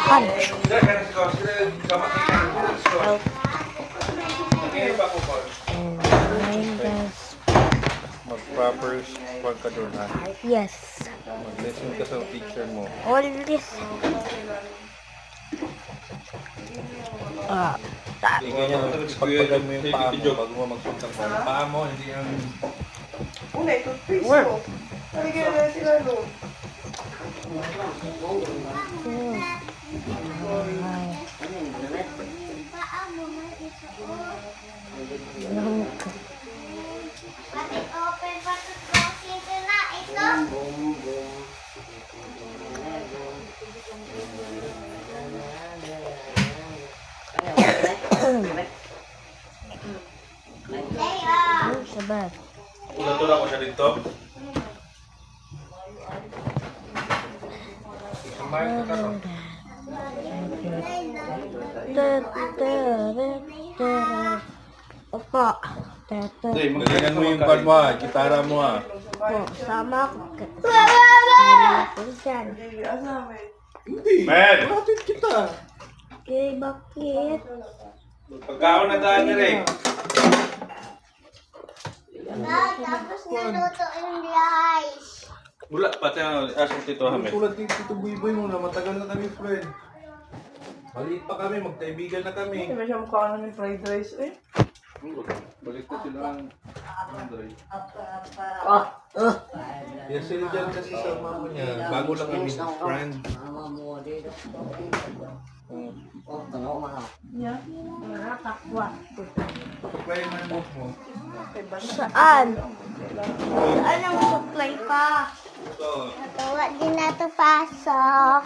Punch. Mag-proper pag ka doon, ha? Yes. Mag-listen ka sa teacher mo. Always. Hindi ganyan, pagpagal mo yung paa mo bago mo magsuntang paa. Yung paa mo, hindi ang... Una, toothpaste ko. Halika na sila doon. Sabar. Ulat-ulat ko siya dito. Kumain ka ka. Opo. Galingan mo yung pad mo, ha? Gitara mo, ha? Opo. Sama ko. Pinsan. Hindi. Men! Bakit kita? Okay, bakit? Pagkaon na daan ni Rick. Tapos naluto yung rice. Wala, pati ang asong tito Hamed. Tulad din Tito Buy-Buy mo na matagal na kami, friend. Maliit pa kami, magkaibigan na kami. Hindi ba siya mukha namin fried rice eh? Balik ko sila ang Andre. Yes, sila dyan kasi sa mama niya. Bago lang kami friend. Yeah. Supply mo yung book mo. Saan? Saan ang supply ka? Ito. Tawa din na ito pasok.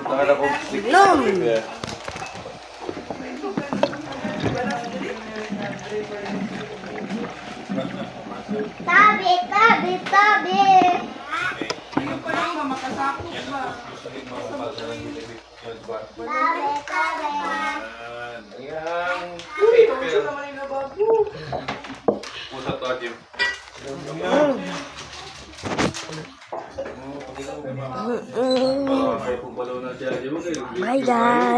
Nakala ko. Lum! Tabi, tabi, tabi. Tabi, tabi. Ayan. Gusto naman yung nabago. Pusa to, Jim. Ano, pag ikaw, Kayo pong balaw na siya, Jim. Bye guys!